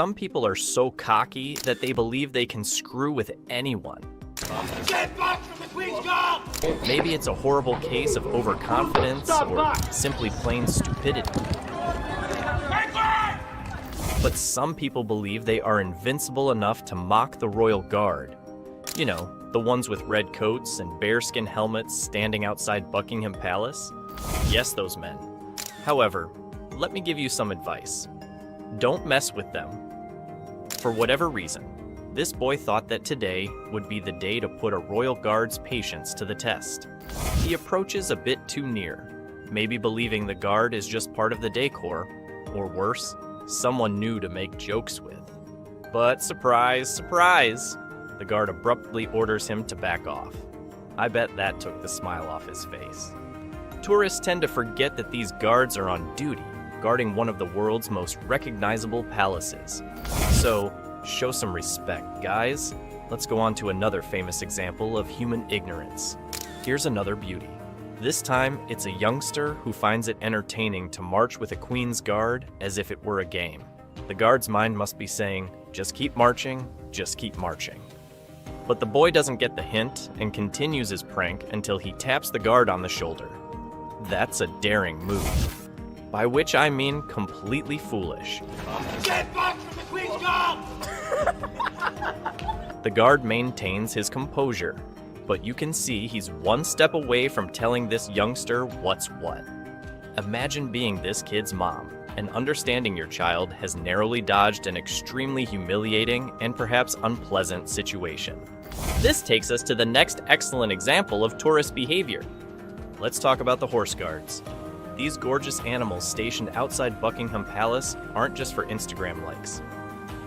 Some people are so cocky that they believe they can screw with anyone. Maybe it's a horrible case of overconfidence or simply plain stupidity. But some people believe they are invincible enough to mock the royal guard. You know, the ones with red coats and bearskin helmets standing outside Buckingham Palace. Yes, those men. However, let me give you some advice. Don't mess with them. For whatever reason, this boy thought that today would be the day to put a royal guard's patience to the test. He approaches a bit too near, maybe believing the guard is just part of the decor, or worse, someone new to make jokes with. But surprise, surprise, the guard abruptly orders him to back off. I bet that took the smile off his face. Tourists tend to forget that these guards are on duty, guarding one of the world's most recognizable palaces. So, show some respect, guys. Let's go on to another famous example of human ignorance. Here's another beauty. This time, it's a youngster who finds it entertaining to march with a queen's guard as if it were a game. The guard's mind must be saying, just keep marching, just keep marching. But the boy doesn't get the hint and continues his prank until he taps the guard on the shoulder. That's a daring move. By which I mean completely foolish. Get back from the queen's guard! The guard maintains his composure, but you can see he's one step away from telling this youngster what's what. Imagine being this kid's mom and understanding your child has narrowly dodged an extremely humiliating and perhaps unpleasant situation. This takes us to the next excellent example of tourist behavior. Let's talk about the horse guards. These gorgeous animals stationed outside Buckingham Palace aren't just for Instagram likes.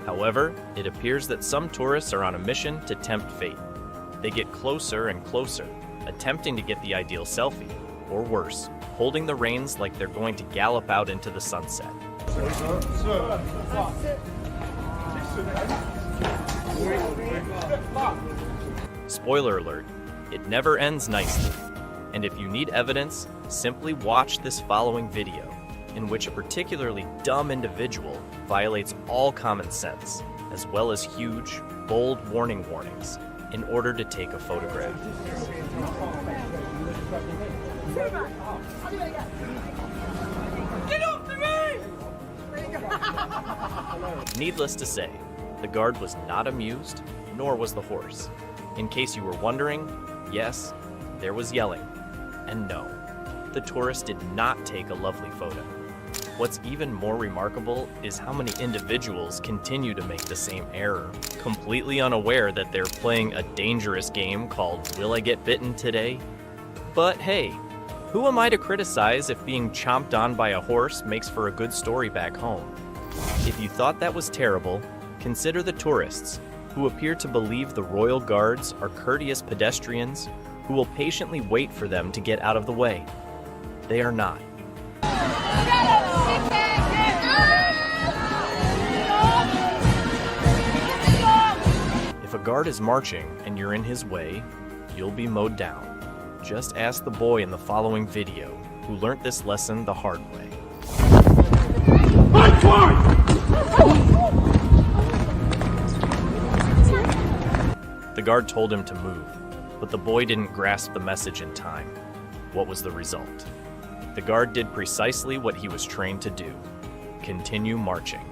However, it appears that some tourists are on a mission to tempt fate. They get closer and closer, attempting to get the ideal selfie, or worse, holding the reins like they're going to gallop out into the sunset. Spoiler alert, it never ends nicely. And if you need evidence, simply watch this following video, in which a particularly dumb individual violates all common sense, as well as huge, bold warnings, in order to take a photograph. Get off me! Needless to say, the guard was not amused, nor was the horse. In case you were wondering, yes, there was yelling. And no, the tourist did not take a lovely photo. What's even more remarkable is how many individuals continue to make the same error, completely unaware that they're playing a dangerous game called Will I Get Bitten Today? But hey, who am I to criticize if being chomped on by a horse makes for a good story back home? If you thought that was terrible, consider the tourists, who appear to believe the royal guards are courteous pedestrians who will patiently wait for them to get out of the way. They are not. If a guard is marching and you're in his way, you'll be mowed down. Just ask the boy in the following video who learnt this lesson the hard way. The guard told him to move, but the boy didn't grasp the message in time. What was the result? The guard did precisely what he was trained to do. Continue marching.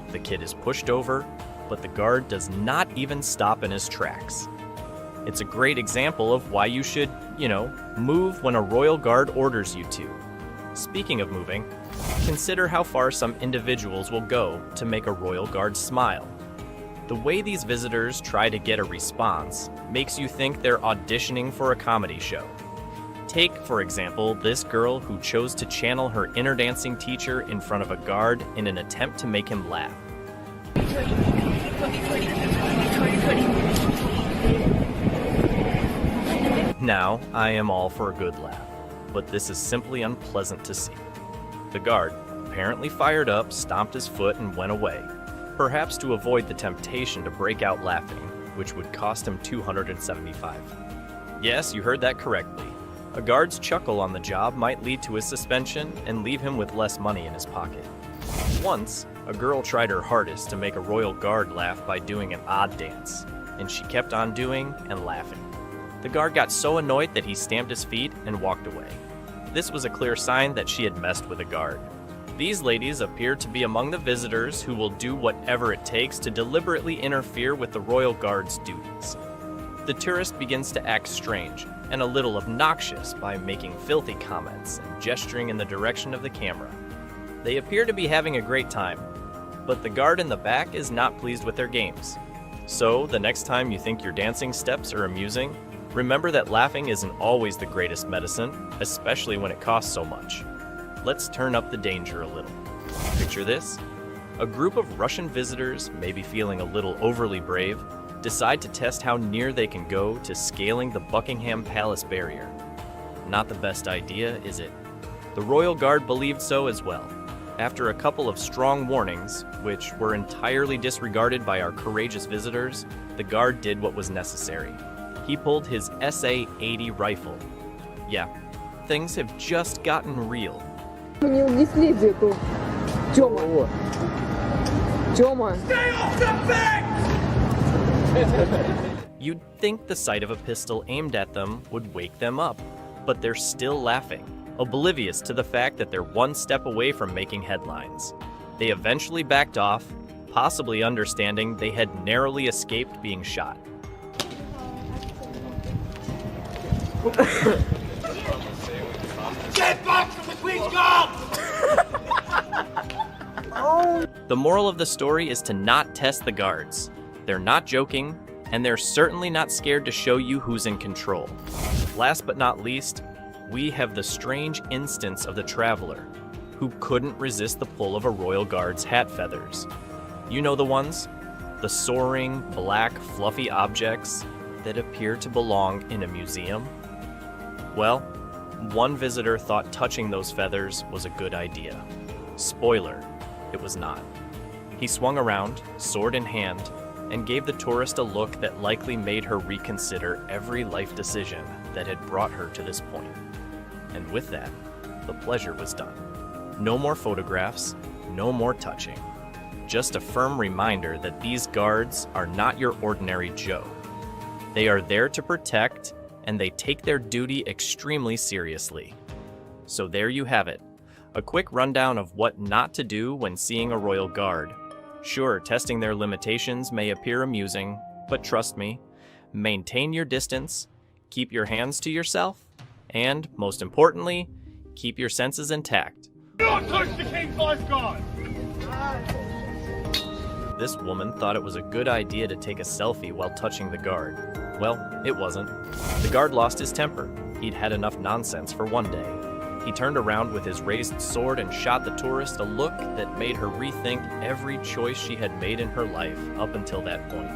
The kid is pushed over, but the guard does not even stop in his tracks. It's a great example of why you should, move when a royal guard orders you to. Speaking of moving, consider how far some individuals will go to make a royal guard smile. The way these visitors try to get a response makes you think they're auditioning for a comedy show. Take, for example, this girl who chose to channel her inner dancing teacher in front of a guard in an attempt to make him laugh. Now, I am all for a good laugh, but this is simply unpleasant to see. The guard, apparently fired up, stomped his foot and went away, perhaps to avoid the temptation to break out laughing, which would cost him $275. Yes, you heard that correctly. A guard's chuckle on the job might lead to his suspension and leave him with less money in his pocket. Once, A girl tried her hardest to make a royal guard laugh by doing an odd dance, and she kept on doing and laughing. The guard got so annoyed that he stamped his feet and walked away. This was a clear sign that she had messed with a guard. These ladies appear to be among the visitors who will do whatever it takes to deliberately interfere with the royal guard's duties. The tourist begins to act strange and a little obnoxious by making filthy comments and gesturing in the direction of the camera. They appear to be having a great time, but the guard in the back is not pleased with their games. So, the next time you think your dancing steps are amusing, remember that laughing isn't always the greatest medicine, especially when it costs so much. Let's turn up the danger a little. Picture this. A group of Russian visitors, maybe feeling a little overly brave, decide to test how near they can go to scaling the Buckingham Palace barrier. Not the best idea, is it? The Royal Guard believed so as well. After a couple of strong warnings, which were entirely disregarded by our courageous visitors, the guard did what was necessary. He pulled his SA-80 rifle. Yeah, things have just gotten real. Не унесли где-то. Тёма. Тёма. Stay off the back! You'd think the sight of a pistol aimed at them would wake them up, but they're still laughing, oblivious to the fact that they're one step away from making headlines. They eventually backed off, possibly understanding they had narrowly escaped being shot. Get back from the Queen's Guard! The moral of the story is to not test the guards. They're not joking, and they're certainly not scared to show you who's in control. Last but not least, we have the strange instance of the traveler, who couldn't resist the pull of a royal guard's hat feathers. You know the ones? The soaring, black, fluffy objects that appear to belong in a museum? Well, one visitor thought touching those feathers was a good idea. Spoiler, it was not. He swung around, sword in hand, and gave the tourist a look that likely made her reconsider every life decision that had brought her to this point. And with that, the pleasure was done. No more photographs, no more touching. Just a firm reminder that these guards are not your ordinary Joe. They are there to protect, and they take their duty extremely seriously. So there you have it, a quick rundown of what not to do when seeing a royal guard. Sure, testing their limitations may appear amusing, but trust me, maintain your distance, keep your hands to yourself, and, most importantly, keep your senses intact. Do not touch the King's lifeguard! This woman thought it was a good idea to take a selfie while touching the guard. Well, it wasn't. The guard lost his temper. He'd had enough nonsense for one day. He turned around with his raised sword and shot the tourist a look that made her rethink every choice she had made in her life up until that point.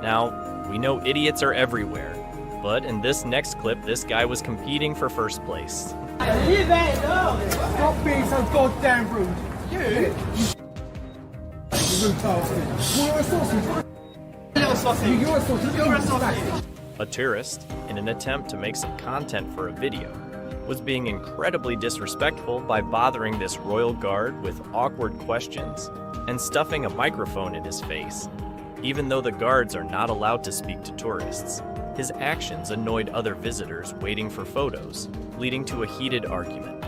Now, we know idiots are everywhere, but in this next clip, this guy was competing for first place. Stop being so goddamn rude! You? You're a sausage! A tourist, in an attempt to make some content for a video, was being incredibly disrespectful by bothering this royal guard with awkward questions and stuffing a microphone in his face. Even though the guards are not allowed to speak to tourists, his actions annoyed other visitors waiting for photos, leading to a heated argument.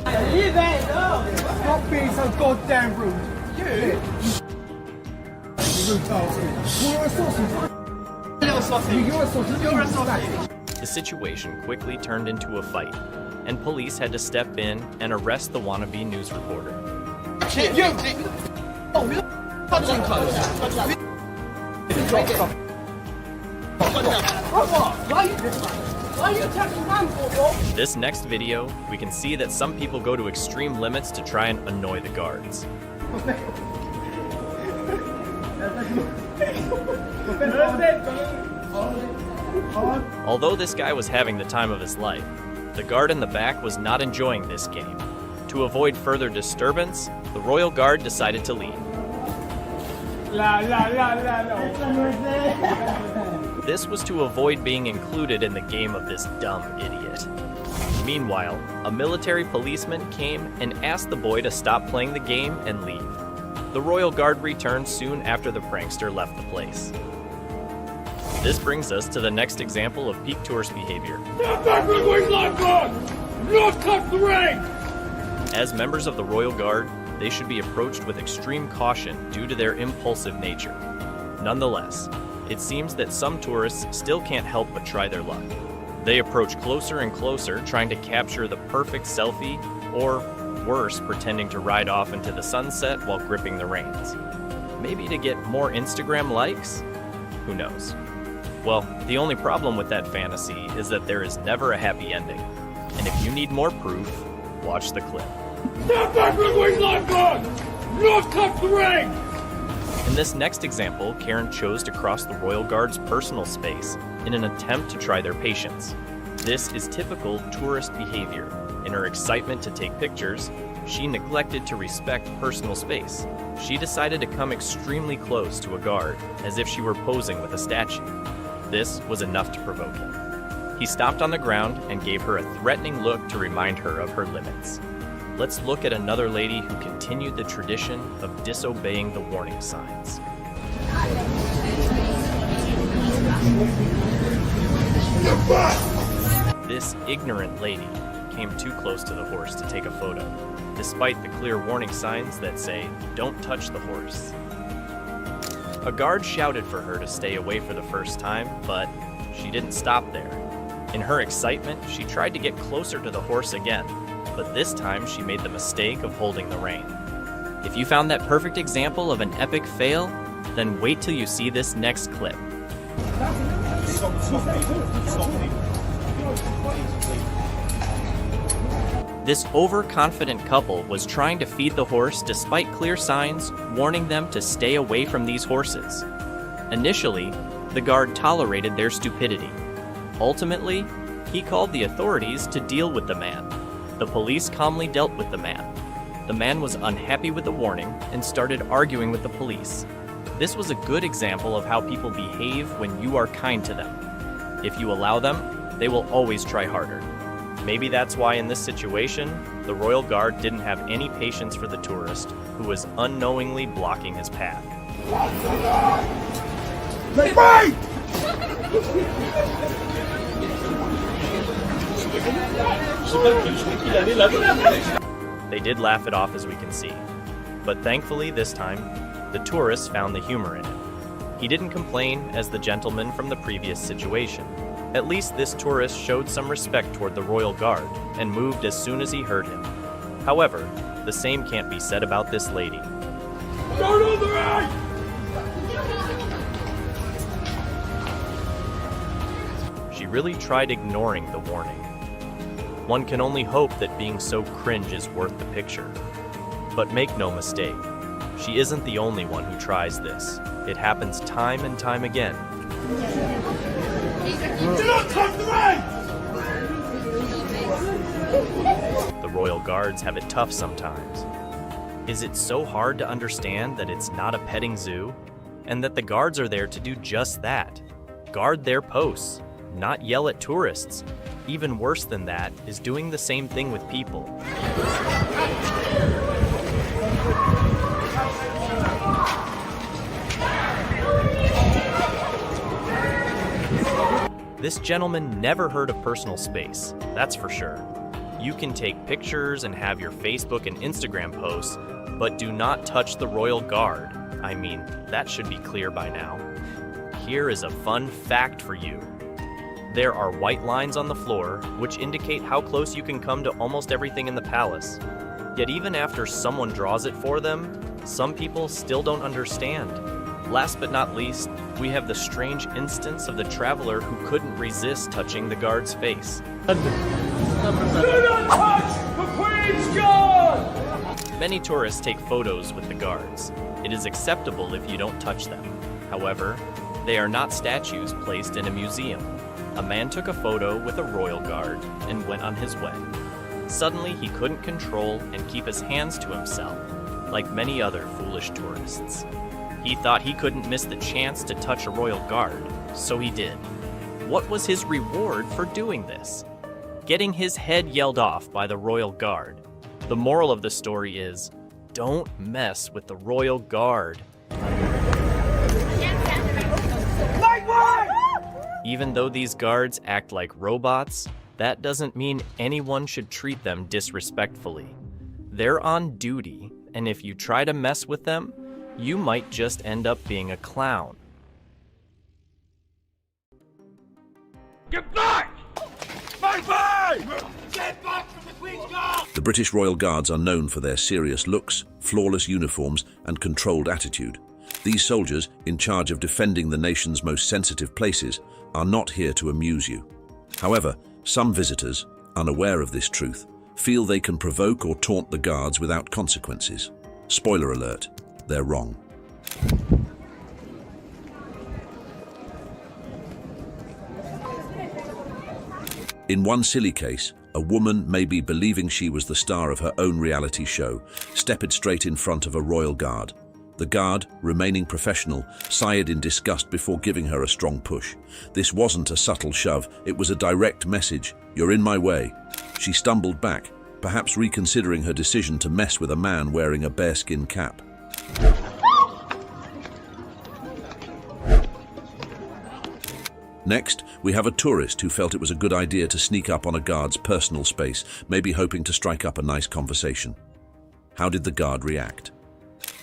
Stop being so goddamn rude! You? You're a sausage! The situation quickly turned into a fight, and police had to step in and arrest the wannabe news reporter. This next video, we can see that some people go to extreme limits to try and annoy the guards. Although this guy was having the time of his life, the guard in the back was not enjoying this game. To avoid further disturbance, the Royal Guard decided to leave. This was to avoid being included in the game of this dumb idiot. Meanwhile, a military policeman came and asked the boy to stop playing the game and leave. The Royal Guard returned soon after the prankster left the place. This brings us to the next example of peak tourist behavior. As members of the Royal Guard, they should be approached with extreme caution due to their impulsive nature. Nonetheless, it seems that some tourists still can't help but try their luck. They approach closer and closer, trying to capture the perfect selfie, or worse, pretending to ride off into the sunset while gripping the reins. Maybe to get more Instagram likes? Who knows? Well, the only problem with that fantasy is that there is never a happy ending. And if you need more proof, watch the clip. In this next example, Karen chose to cross the Royal Guard's personal space in an attempt to try their patience. This is typical tourist behavior. In her excitement to take pictures, she neglected to respect personal space. She decided to come extremely close to a guard, as if she were posing with a statue. This was enough to provoke him. He stopped on the ground and gave her a threatening look to remind her of her limits. Let's look at another lady who continued the tradition of disobeying the warning signs. This ignorant lady came too close to the horse to take a photo, despite the clear warning signs that say, "Don't touch the horse." A guard shouted for her to stay away for the first time, but she didn't stop there. In her excitement, she tried to get closer to the horse again, but this time she made the mistake of holding the rein. If you found that perfect example of an epic fail, then wait till you see this next clip. This overconfident couple was trying to feed the horse despite clear signs warning them to stay away from these horses. Initially, the guard tolerated their stupidity. Ultimately, he called the authorities to deal with the man. The police calmly dealt with the man. The man was unhappy with the warning and started arguing with the police. This was a good example of how people behave when you are kind to them. If you allow them, they will always try harder. Maybe that's why in this situation, the Royal Guard didn't have any patience for the tourist who was unknowingly blocking his path. They did laugh it off, as we can see. But thankfully this time, the tourist found the humor in it. He didn't complain as the gentleman from the previous situation. At least this tourist showed some respect toward the Royal Guard and moved as soon as he heard him. However, the same can't be said about this lady. She really tried ignoring the warning. One can only hope that being so cringe is worth the picture. But make no mistake, she isn't the only one who tries this. It happens time and time again. Do not touch the rein! The Royal Guards have it tough sometimes. Is it so hard to understand that it's not a petting zoo? And that the guards are there to do just that. Guard their posts, not yell at tourists. Even worse than that is doing the same thing with people. This gentleman never heard of personal space, that's for sure. You can take pictures and have your Facebook and Instagram posts, but do not touch the Royal Guard. I mean, that should be clear by now. Here is a fun fact for you. There are white lines on the floor, which indicate how close you can come to almost everything in the palace. Yet even after someone draws it for them, some people still don't understand. Last but not least, we have the strange instance of the traveler who couldn't resist touching the guard's face. Do not touch the Queen's Guard! Many tourists take photos with the guards. It is acceptable if you don't touch them. However, they are not statues placed in a museum. A man took a photo with a royal guard and went on his way. Suddenly, he couldn't control and keep his hands to himself, like many other foolish tourists. He thought he couldn't miss the chance to touch a royal guard, so he did. What was his reward for doing this? Getting his head yelled off by the royal guard. The moral of the story is, don't mess with the royal guard. Even though these guards act like robots, that doesn't mean anyone should treat them disrespectfully. They're on duty, and if you try to mess with them, you might just end up being a clown. Get back! Bye-bye! Get back from the Queen's Guard! The British Royal Guards are known for their serious looks, flawless uniforms, and controlled attitude. These soldiers, in charge of defending the nation's most sensitive places, are not here to amuse you. However, some visitors, unaware of this truth, feel they can provoke or taunt the guards without consequences. Spoiler alert, they're wrong. In one silly case, a woman, maybe believing she was the star of her own reality show, stepped straight in front of a royal guard. The guard, remaining professional, sighed in disgust before giving her a strong push. This wasn't a subtle shove, it was a direct message. "You're in my way." She stumbled back, perhaps reconsidering her decision to mess with a man wearing a bearskin cap. Next, we have a tourist who felt it was a good idea to sneak up on a guard's personal space, maybe hoping to strike up a nice conversation. How did the guard react?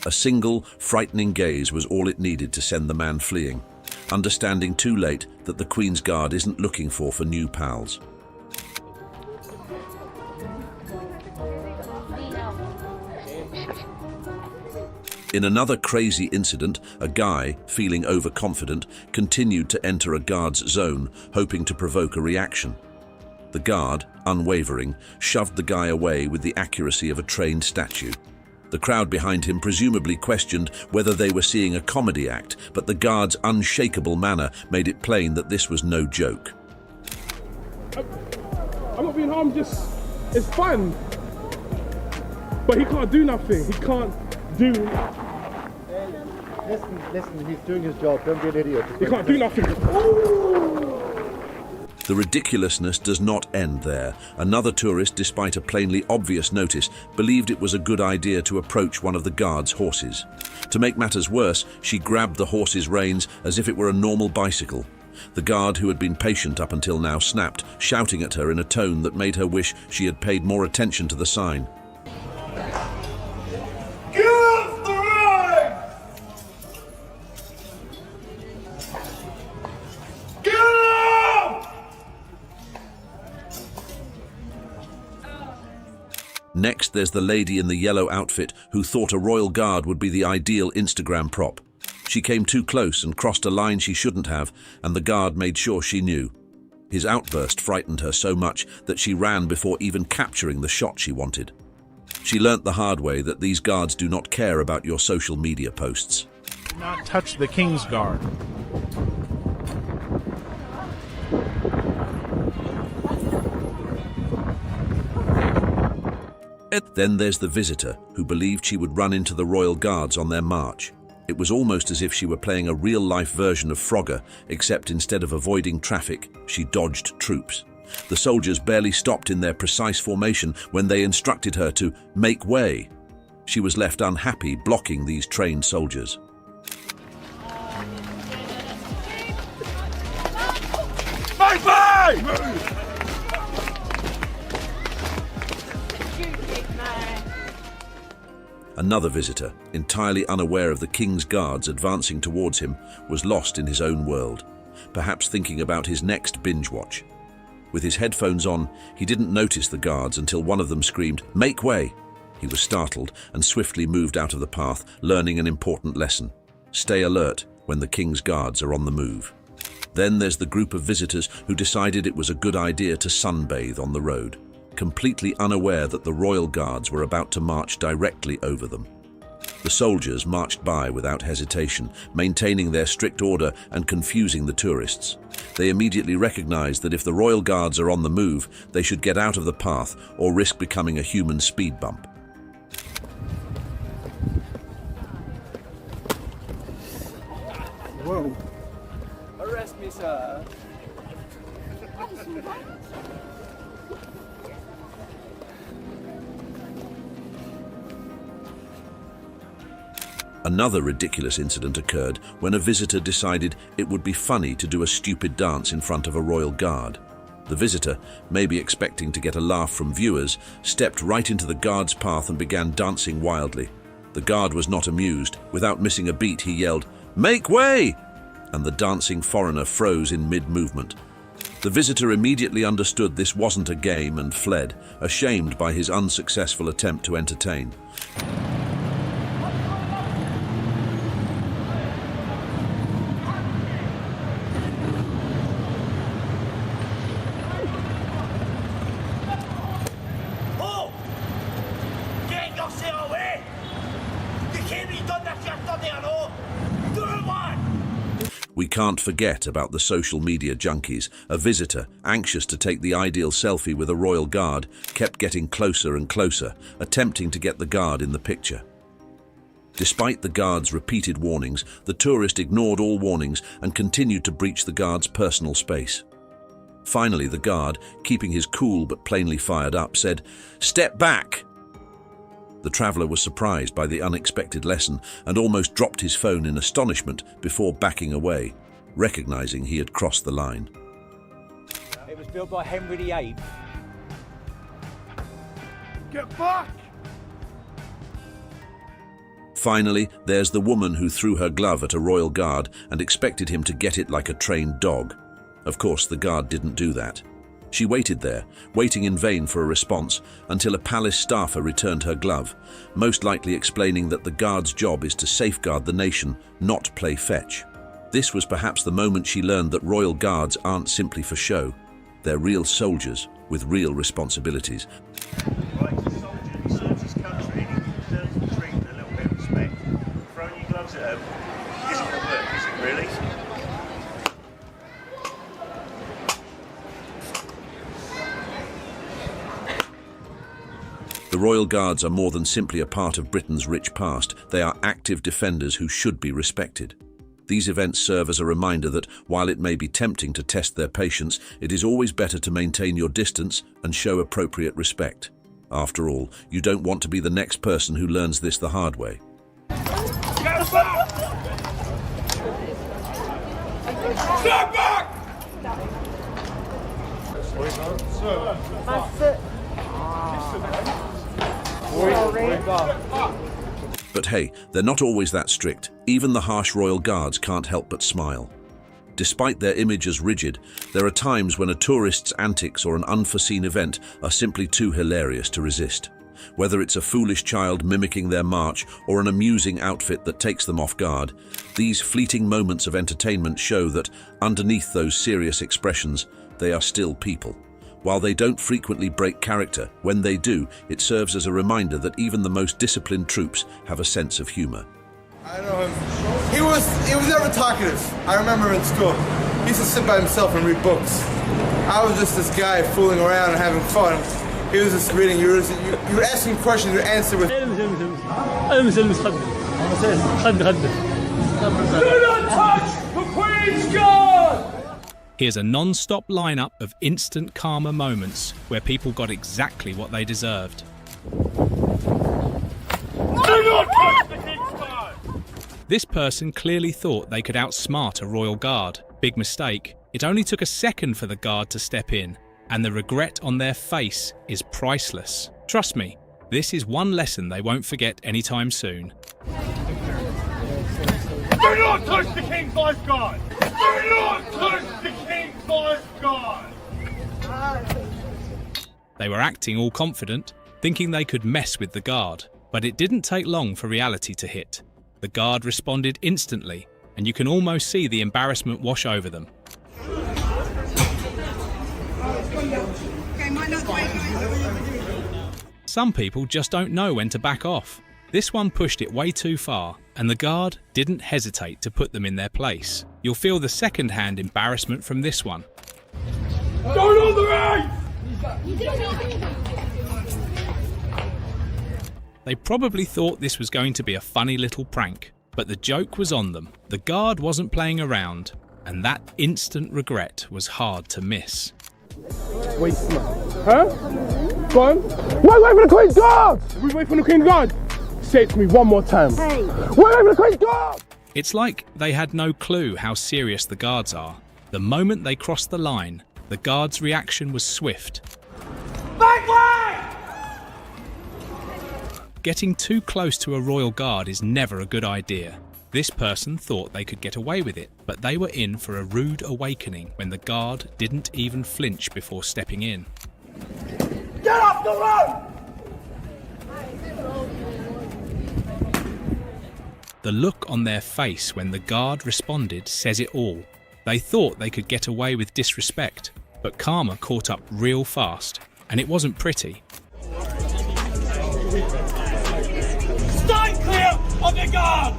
A single, frightening gaze was all it needed to send the man fleeing, understanding too late that the Queen's Guard isn't looking for new pals. In another crazy incident, a guy, feeling overconfident, continued to enter a guard's zone, hoping to provoke a reaction. The guard, unwavering, shoved the guy away with the accuracy of a trained statue. The crowd behind him presumably questioned whether they were seeing a comedy act, but the guard's unshakable manner made it plain that this was no joke. I'm not being harmed, it's fun. But he can't do nothing. He can't do... Listen, he's doing his job. Don't be an idiot. He can't do nothing. The ridiculousness does not end there. Another tourist, despite a plainly obvious notice, believed it was a good idea to approach one of the guard's horses. To make matters worse, she grabbed the horse's reins as if it were a normal bicycle. The guard, who had been patient up until now, snapped, shouting at her in a tone that made her wish she had paid more attention to the sign. Get off the ride! Get off! Next, there's the lady in the yellow outfit who thought a royal guard would be the ideal Instagram prop. She came too close and crossed a line she shouldn't have, and the guard made sure she knew. His outburst frightened her so much that she ran before even capturing the shot she wanted. She learnt the hard way that these guards do not care about your social media posts. Do not touch the King's Guard. Then there's the visitor, who believed she would run into the royal guards on their march. It was almost as if she were playing a real-life version of Frogger, except instead of avoiding traffic, she dodged troops. The soldiers barely stopped in their precise formation when they instructed her to make way. She was left unhappy, blocking these trained soldiers. Bye-bye! Another visitor, entirely unaware of the King's Guards advancing towards him, was lost in his own world, perhaps thinking about his next binge watch. With his headphones on, he didn't notice the guards until one of them screamed, "Make way!" He was startled and swiftly moved out of the path, learning an important lesson. Stay alert when the King's Guards are on the move. Then there's the group of visitors who decided it was a good idea to sunbathe on the road, completely unaware that the royal guards were about to march directly over them. The soldiers marched by without hesitation, maintaining their strict order and confusing the tourists. They immediately recognized that if the royal guards are on the move, they should get out of the path or risk becoming a human speed bump. Whoa. Arrest me, sir. Another ridiculous incident occurred when a visitor decided it would be funny to do a stupid dance in front of a royal guard. The visitor, maybe expecting to get a laugh from viewers, stepped right into the guard's path and began dancing wildly. The guard was not amused. Without missing a beat, he yelled, "Make way!" and the dancing foreigner froze in mid-movement. The visitor immediately understood this wasn't a game and fled, ashamed by his unsuccessful attempt to entertain. Oh! Get yourself away! You can't be done that shit down there, no! Do it, man! We can't forget about the social media junkies. A visitor, anxious to take the ideal selfie with a royal guard, kept getting closer and closer, attempting to get the guard in the picture. Despite the guard's repeated warnings, the tourist ignored all warnings and continued to breach the guard's personal space. Finally, the guard, keeping his cool but plainly fired up, said, "Step back!" The traveller was surprised by the unexpected lesson and almost dropped his phone in astonishment before backing away, recognizing he had crossed the line. It was built by Henry VIII. Get back! Finally, there's the woman who threw her glove at a royal guard and expected him to get it like a trained dog. Of course, the guard didn't do that. She waited there, waiting in vain for a response, until a palace staffer returned her glove, most likely explaining that the guard's job is to safeguard the nation, not play fetch. This was perhaps the moment she learned that royal guards aren't simply for show. They're real soldiers with real responsibilities. Right, as a soldier who serves his country, he deserves to be treated with a little bit of respect. Throwing your gloves at him isn't going to work, is it really? The Royal Guards are more than simply a part of Britain's rich past. They are active defenders who should be respected. These events serve as a reminder that, while it may be tempting to test their patience, it is always better to maintain your distance and show appropriate respect. After all, you don't want to be the next person who learns this the hard way. Get back! Step back! But hey, they're not always that strict. Even the harsh royal guards can't help but smile. Despite their image as rigid, there are times when a tourist's antics or an unforeseen event are simply too hilarious to resist. Whether it's a foolish child mimicking their march or an amusing outfit that takes them off guard, these fleeting moments of entertainment show that, underneath those serious expressions, they are still people. While they don't frequently break character, when they do, it serves as a reminder that even the most disciplined troops have a sense of humor. I know him. He was never talkative. I remember in school. He used to sit by himself and read books. I was just this guy fooling around and having fun. He was just reading. You were asking questions, you answer with. Do not touch the Queen's Guard! Here's a non-stop lineup of instant karma moments where people got exactly what they deserved. Do not touch the King's Guard! This person clearly thought they could outsmart a royal guard. Big mistake. It only took a second for the guard to step in, and the regret on their face is priceless. Trust me, this is one lesson they won't forget anytime soon. Do not touch the King's Lifeguard! Do not touch the King's Lifeguard! They were acting all confident, thinking they could mess with the guard. But it didn't take long for reality to hit. The guard responded instantly, and you can almost see the embarrassment wash over them. Some people just don't know when to back off. This one pushed it way too far, and the guard didn't hesitate to put them in their place. You'll feel the second-hand embarrassment from this one. Don't on the right! They probably thought this was going to be a funny little prank, but the joke was on them. The guard wasn't playing around, and that instant regret was hard to miss. Wait, huh? Go on. Wait for the Queen's Guard! We wait for the Queen's Guard! say it to me one more time. Hey! Where am I going to go? It's like they had no clue how serious the guards are. The moment they crossed the line, the guards' reaction was swift. Back way! Getting too close to a royal guard is never a good idea. This person thought they could get away with it, but they were in for a rude awakening when the guard didn't even flinch before stepping in. Get off the road! The look on their face when the guard responded says it all. They thought they could get away with disrespect, but karma caught up real fast, and it wasn't pretty. Stay clear of the guard!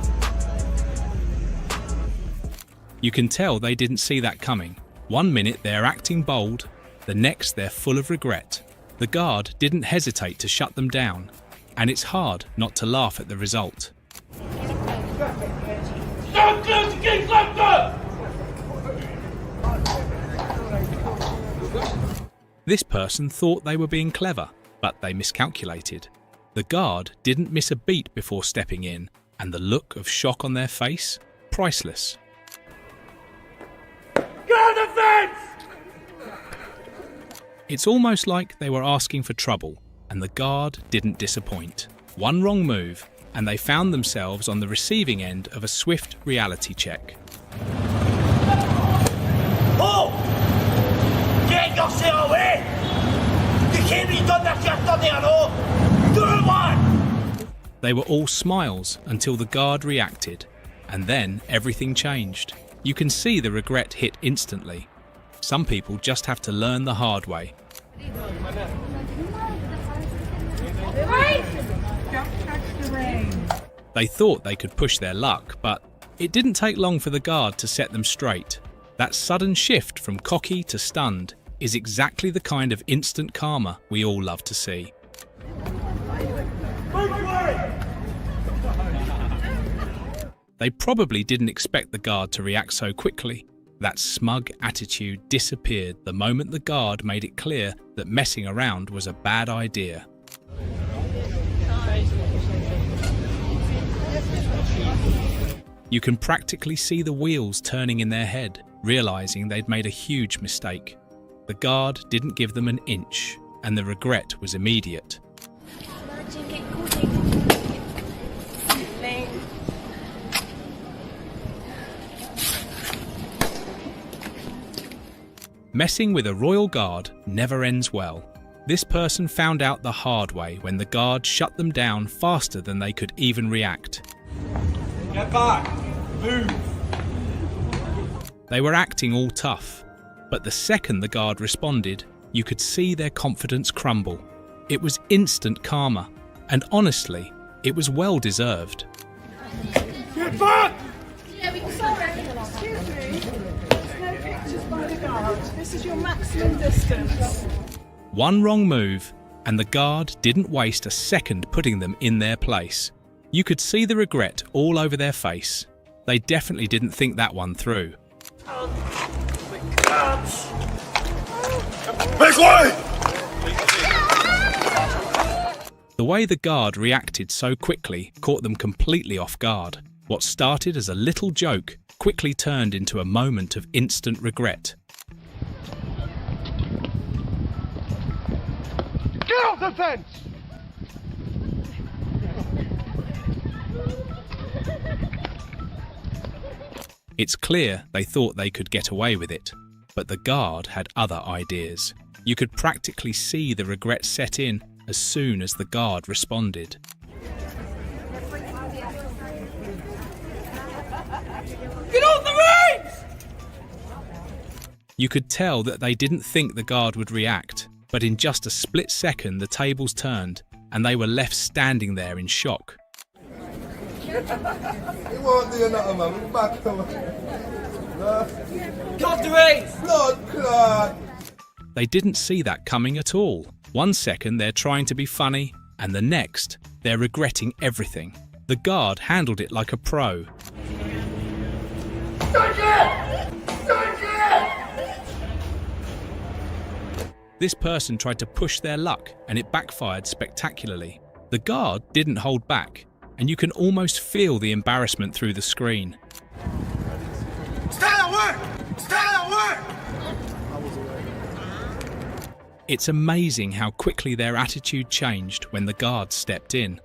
You can tell they didn't see that coming. One minute they're acting bold, the next they're full of regret. The guard didn't hesitate to shut them down, and it's hard not to laugh at the result. Stand clear to King's Left! This person thought they were being clever, but they miscalculated. The guard didn't miss a beat before stepping in, and the look of shock on their face, priceless. Get on the fence! It's almost like they were asking for trouble, and the guard didn't disappoint. One wrong move, and they found themselves on the receiving end of a swift reality check. Oh! Get yourself away! You can't be done that you're done there, no! Do one! They were all smiles until the guard reacted, and then everything changed. You can see the regret hit instantly. Some people just have to learn the hard way. They thought they could push their luck, but it didn't take long for the guard to set them straight. That sudden shift from cocky to stunned is exactly the kind of instant karma we all love to see. They probably didn't expect the guard to react so quickly. That smug attitude disappeared the moment the guard made it clear that messing around was a bad idea. You can practically see the wheels turning in their head, realizing they'd made a huge mistake. The guard didn't give them an inch, and the regret was immediate. Messing with a royal guard never ends well. This person found out the hard way when the guard shut them down faster than they could even react. Get back! Move! They were acting all tough, but the second the guard responded, you could see their confidence crumble. It was instant karma, and honestly, it was well deserved. Get back! Excuse me. No pictures by the guard. This is your maximum distance. One wrong move, and the guard didn't waste a second putting them in their place. You could see the regret all over their face. They definitely didn't think that one through. Make way! The way the guard reacted so quickly caught them completely off guard. What started as a little joke quickly turned into a moment of instant regret. Get off the fence! It's clear they thought they could get away with it, but the guard had other ideas. You could practically see the regret set in as soon as the guard responded. Get off the reins! You could tell that they didn't think the guard would react, but in just a split second the tables turned and they were left standing there in shock. He won't do nothing, man. We're back to Get off the reins! Blood clot! They didn't see that coming at all. One second they're trying to be funny, and the next they're regretting everything. The guard handled it like a pro. This person tried to push their luck, and it backfired spectacularly. The guard didn't hold back. and you can almost feel the embarrassment through the screen. Stand at work! Stand at work! It's amazing how quickly their attitude changed when the guards stepped in.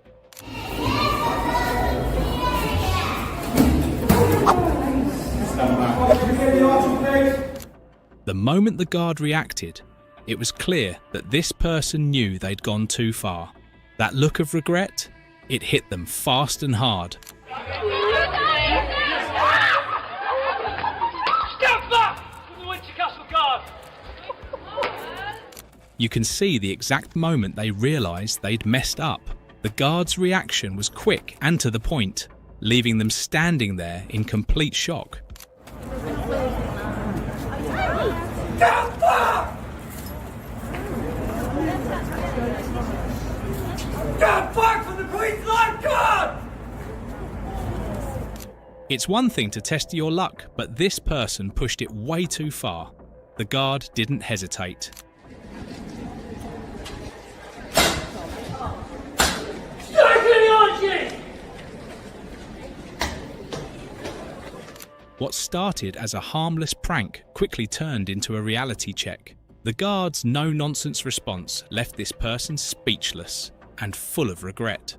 The moment the guard reacted, it was clear that this person knew they'd gone too far. That look of regret, it hit them fast and hard. Stand back from the Winter Castle Guard! You can see the exact moment they realised they'd messed up. The guard's reaction was quick and to the point, leaving them standing there in complete shock. Stand back! Stand back from the Queen's Life Guard! It's one thing to test your luck, but this person pushed it way too far. The guard didn't hesitate. What started as a harmless prank quickly turned into a reality check. The guard's no-nonsense response left this person speechless and full of regret.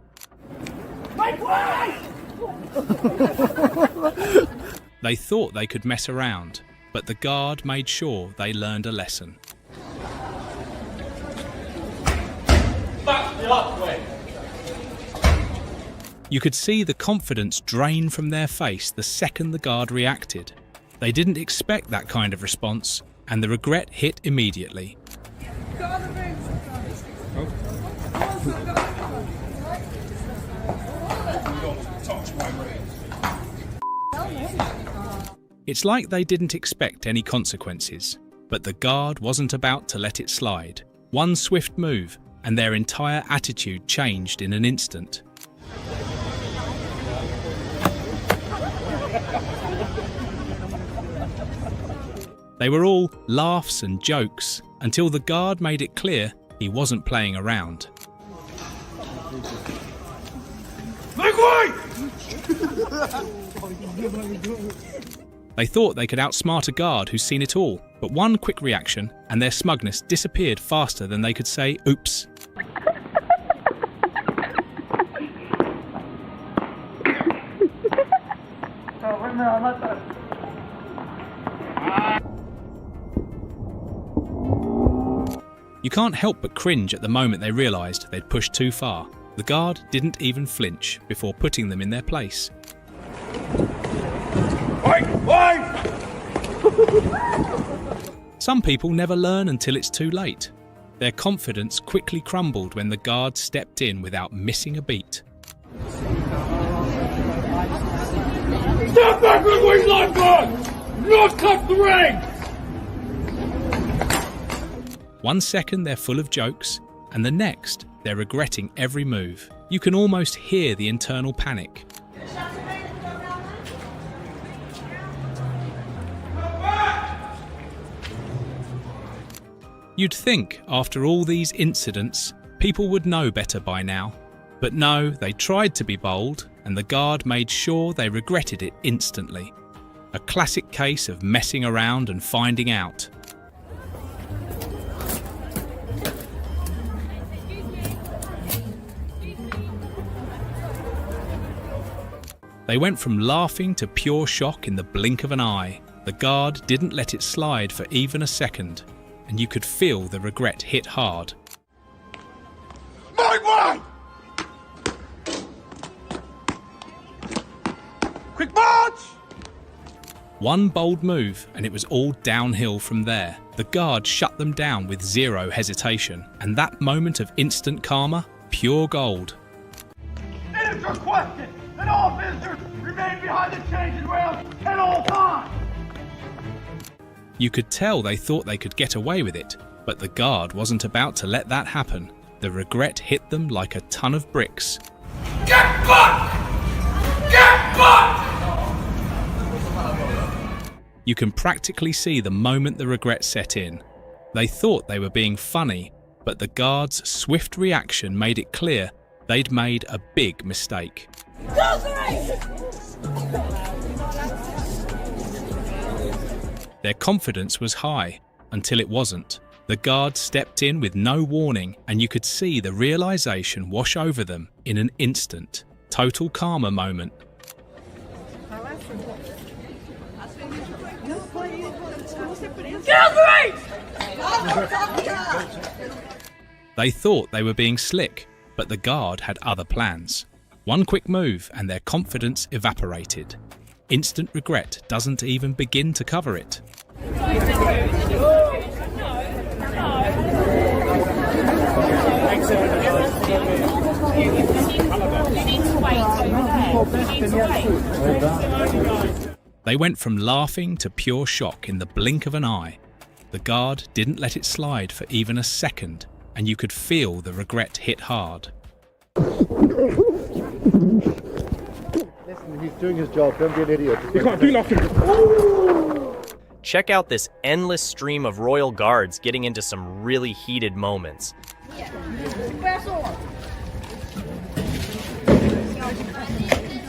Make way! They thought they could mess around, but the guard made sure they learned a lesson. Back the up way! You could see the confidence drain from their face the second the guard reacted. They didn't expect that kind of response, and the regret hit immediately. It's like they didn't expect any consequences, but the guard wasn't about to let it slide. One swift move, and their entire attitude changed in an instant. They were all laughs and jokes until the guard made it clear he wasn't playing around. Make way! They thought they could outsmart a guard who's seen it all, but one quick reaction and their smugness disappeared faster than they could say oops. You can't help but cringe at the moment they realised they'd pushed too far. The guard didn't even flinch before putting them in their place. Some people never learn until it's too late. Their confidence quickly crumbled when the guard stepped in without missing a beat. Step back from the Queen's Life Guard! Not cut the ring! 1 second they're full of jokes, and the next they're regretting every move. You can almost hear the internal panic. You'd think, after all these incidents, people would know better by now. But no, they tried to be bold, and the guard made sure they regretted it instantly. A classic case of messing around and finding out. They went from laughing to pure shock in the blink of an eye. The guard didn't let it slide for even a second, and you could feel the regret hit hard. Make way! Quick march! One bold move and it was all downhill from there. The guard shut them down with zero hesitation, and that moment of instant karma, pure gold. It is requested that all visitors remain behind the chains and rails at all times! You could tell they thought they could get away with it, but the guard wasn't about to let that happen. The regret hit them like a ton of bricks. Get back! Get back! You can practically see the moment the regret set in. They thought they were being funny, but the guard's swift reaction made it clear They'd made a big mistake. Their confidence was high until it wasn't. The guard stepped in with no warning, and you could see the realization wash over them in an instant. Total karma moment. They thought they were being slick, but the guard had other plans. One quick move and their confidence evaporated. Instant regret doesn't even begin to cover it. They went from laughing to pure shock in the blink of an eye. The guard didn't let it slide for even a second, and you could feel the regret hit hard. Listen, he's doing his job, don't be an idiot. He can't do nothing. Check out this endless stream of royal guards getting into some really heated moments.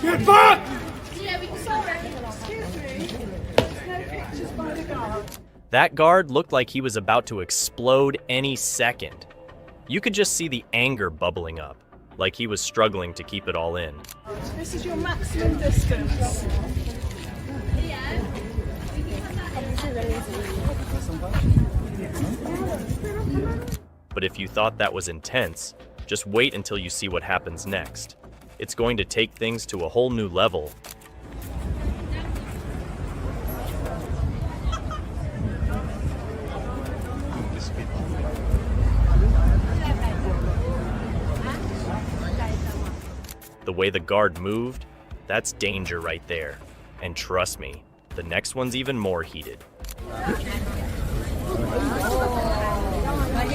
Get back! That guard looked like he was about to explode any second. You could just see the anger bubbling up, like he was struggling to keep it all in. This is your maximum distance. But if you thought that was intense, just wait until you see what happens next. It's going to take things to a whole new level. The way the guard moved, that's danger right there. And trust me, the next one's even more heated.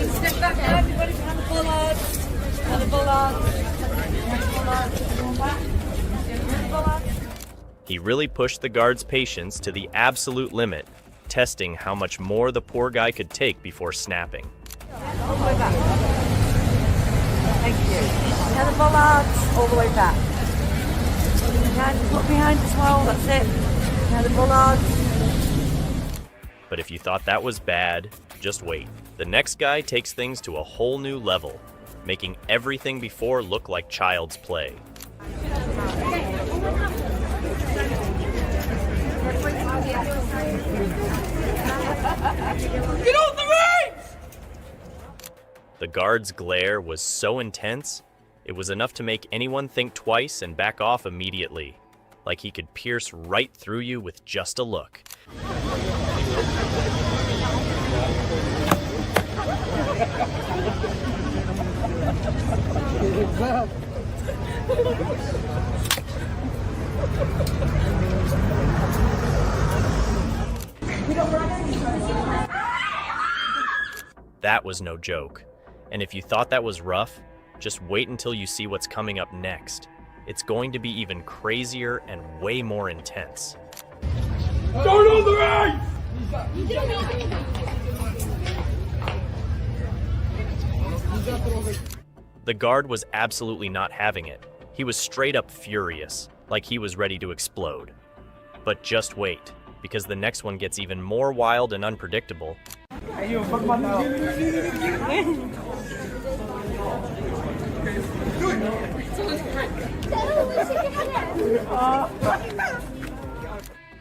Step back, everybody behind the bollards. Behind the bollards. He really pushed the guard's patience to the absolute limit, testing how much more the poor guy could take before snapping. All the way back. Thank you. Behind the bollards, all the way back. Look behind as well, that's it. Behind the bollards. But if you thought that was bad, just wait. The next guy takes things to a whole new level, making everything before look like child's play. Get off the reins! The guard's glare was so intense, it was enough to make anyone think twice and back off immediately, like he could pierce right through you with just a look. That was no joke. And if you thought that was rough, just wait until you see what's coming up next. It's going to be even crazier and way more intense. Don't on the right! The guard was absolutely not having it. He was straight up furious, like he was ready to explode. But just wait, because the next one gets even more wild and unpredictable.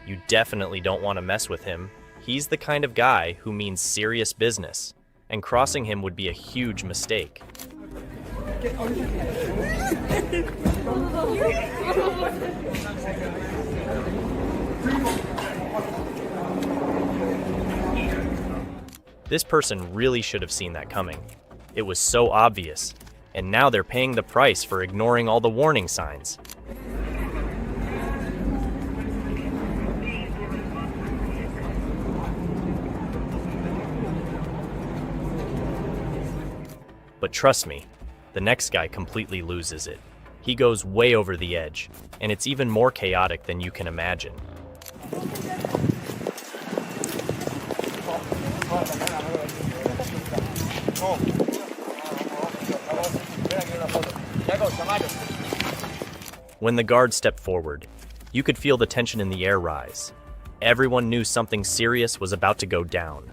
You definitely don't want to mess with him. He's the kind of guy who means serious business, and crossing him would be a huge mistake. This person really should have seen that coming. It was so obvious, and now they're paying the price for ignoring all the warning signs. But trust me, the next guy completely loses it. He goes way over the edge, and it's even more chaotic than you can imagine. When the guard stepped forward, you could feel the tension in the air rise. Everyone knew something serious was about to go down.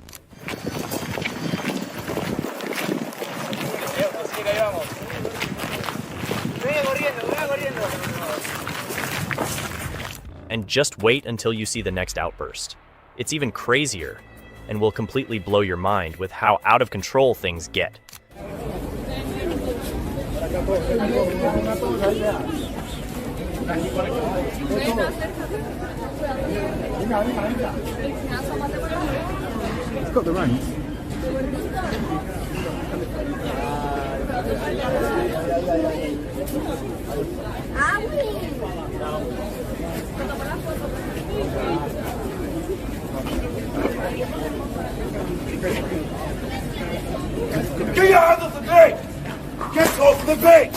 And just wait until you see the next outburst. It's even crazier, and will completely blow your mind with how out of control things get. It's got the rank. Get your hands off the gate! Get off the gate!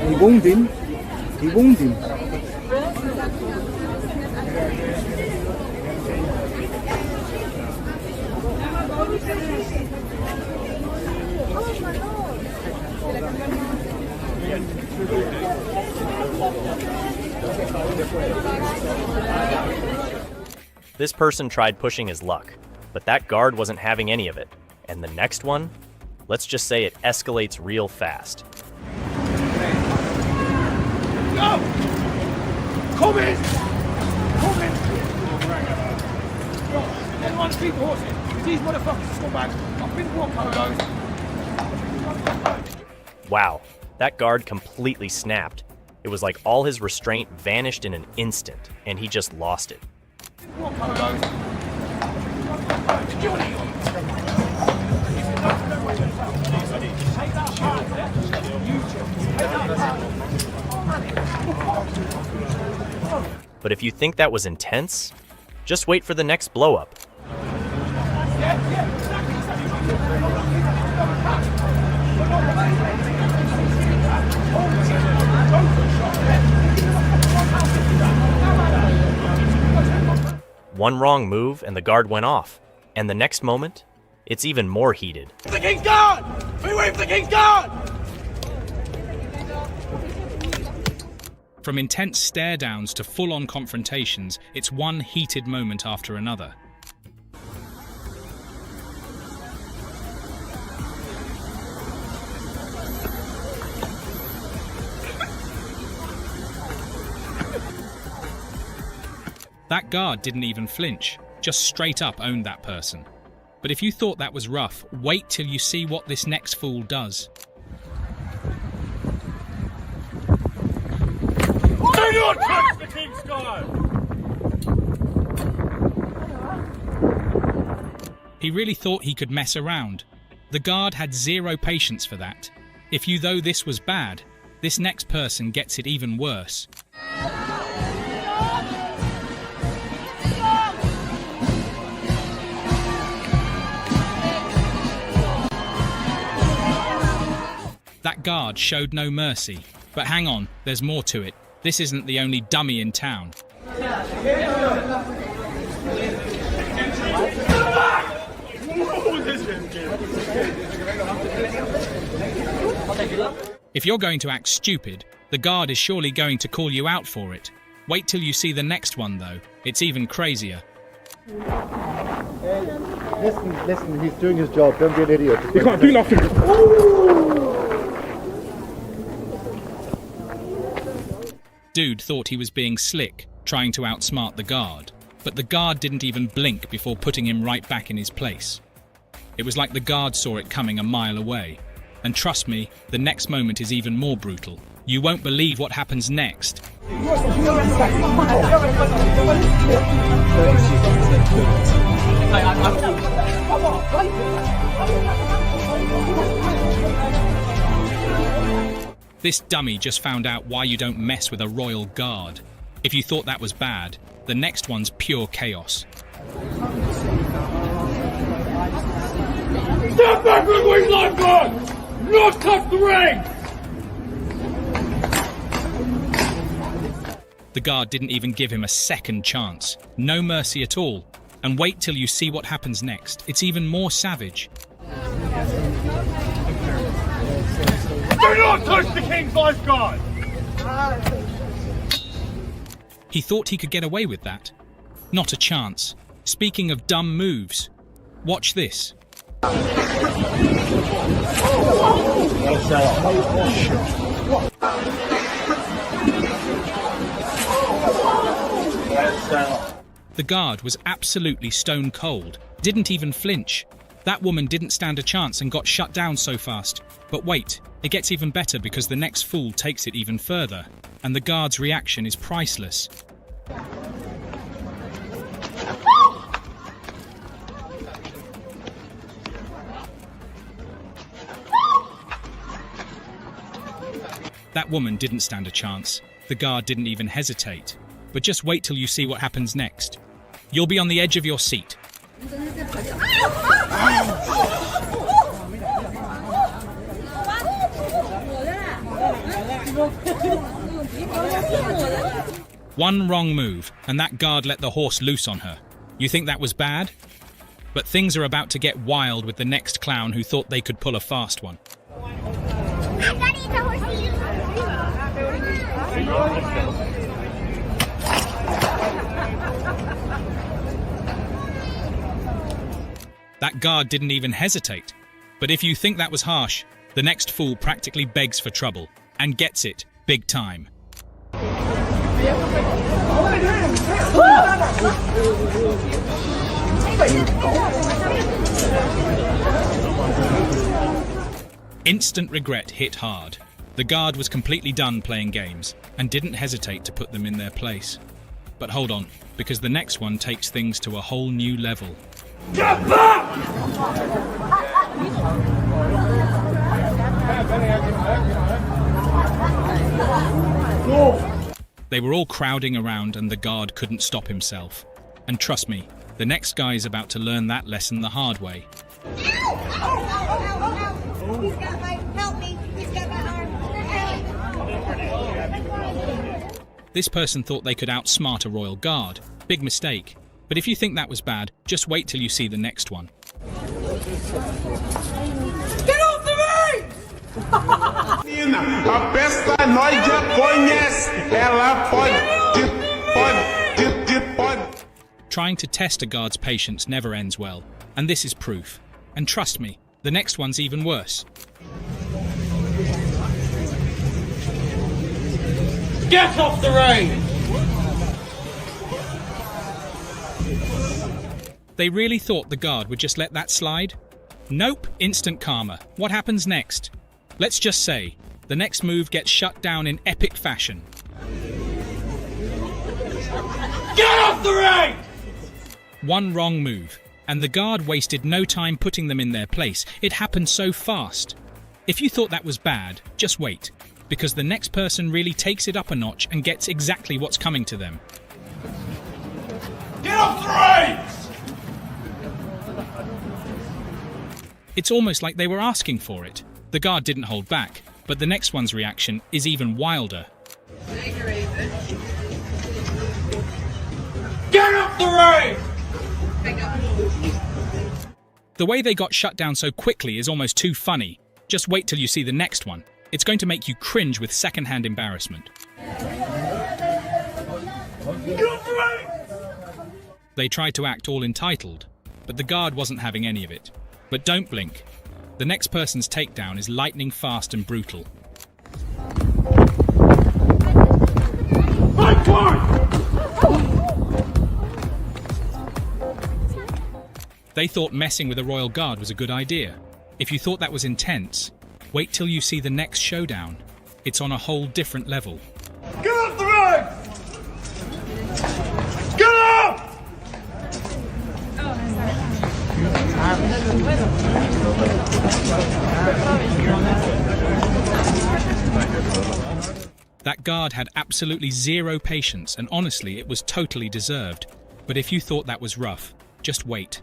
He warned him. He warned him. This person tried pushing his luck, but that guard wasn't having any of it. And the next one, let's just say it escalates real fast. Go! Come in! Come in! Everyone keep horsing. These motherfuckers are scumbags. I've been walking on those. Wow, that guard completely snapped. It was like all his restraint vanished in an instant, and he just lost it. Walk on those. But if you think that was intense, just wait for the next blow-up. One wrong move and the guard went off, and the next moment, it's even more heated. The King's Guard! We wave the King's Guard! From intense stare-downs to full-on confrontations, it's one heated moment after another. That guard didn't even flinch, just straight up owned that person. But if you thought that was rough, wait till you see what this next fool does. Do not touch the King's Guard! He really thought he could mess around. The guard had zero patience for that. If you though this was bad, this next person gets it even worse. That guard showed no mercy. But hang on, there's more to it. This isn't the only dummy in town. If you're going to act stupid, the guard is surely going to call you out for it. Wait till you see the next one though. It's even crazier. Hey, listen, he's doing his job. Don't be an idiot. He can't do nothing. Dude thought he was being slick, trying to outsmart the guard, but the guard didn't even blink before putting him right back in his place. It was like the guard saw it coming a mile away. And trust me, the next moment is even more brutal. You won't believe what happens next. This dummy just found out why you don't mess with a royal guard. If you thought that was bad, the next one's pure chaos. Step back with wings like guard! not touch the ring! The guard didn't even give him a second chance. No mercy at all. And wait till you see what happens next. It's even more savage. Do not touch the king's lifeguard! He thought he could get away with that. Not a chance. Speaking of dumb moves, watch this. The guard was absolutely stone cold, didn't even flinch. That woman didn't stand a chance and got shut down so fast. But wait, it gets even better because the next fool takes it even further, and the guard's reaction is priceless. That woman didn't stand a chance. The guard didn't even hesitate. But just wait till you see what happens next. You'll be on the edge of your seat. One wrong move, and that guard let the horse loose on her. You think that was bad? But things are about to get wild with the next clown who thought they could pull a fast one. That guard didn't even hesitate. But if you think that was harsh, the next fool practically begs for trouble, and gets it big time. Instant regret hit hard. The guard was completely done playing games, and didn't hesitate to put them in their place. But hold on, because the next one takes things to a whole new level. Get back! They were all crowding around and the guard couldn't stop himself. And trust me, the next guy is about to learn that lesson the hard way. He's got my, help me, he's got my arm. This person thought they could outsmart a royal guard. Big mistake. But if you think that was bad, just wait till you see the next one. Get off the ring! A pestanoide conhece, ela pode. Trying to test a guard's patience never ends well, and this is proof. And trust me, the next one's even worse. Get off the ring! They really thought the guard would just let that slide? Nope, instant karma. What happens next? Let's just say, the next move gets shut down in epic fashion. Get off the ring! One wrong move, and the guard wasted no time putting them in their place. It happened so fast. If you thought that was bad, just wait, because the next person really takes it up a notch and gets exactly what's coming to them. Get off the ring! It's almost like they were asking for it. The guard didn't hold back, but the next one's reaction is even wilder. Get off the ring! The way they got shut down so quickly is almost too funny. Just wait till you see the next one. It's going to make you cringe with second-hand embarrassment. Get off the ring! They tried to act all entitled, but the guard wasn't having any of it. But don't blink. The next person's takedown is lightning fast and brutal. They thought messing with a royal guard was a good idea. If you thought that was intense, wait till you see the next showdown. It's on a whole different level. Get off the ring! Get up! That guard had absolutely zero patience, and honestly, it was totally deserved. But if you thought that was rough, just wait.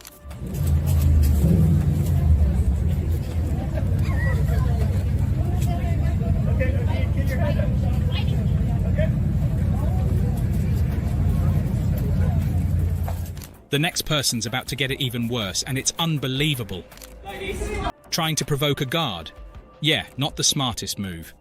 The next person's about to get it even worse, and it's unbelievable. Trying to provoke a guard? Yeah, not the smartest move.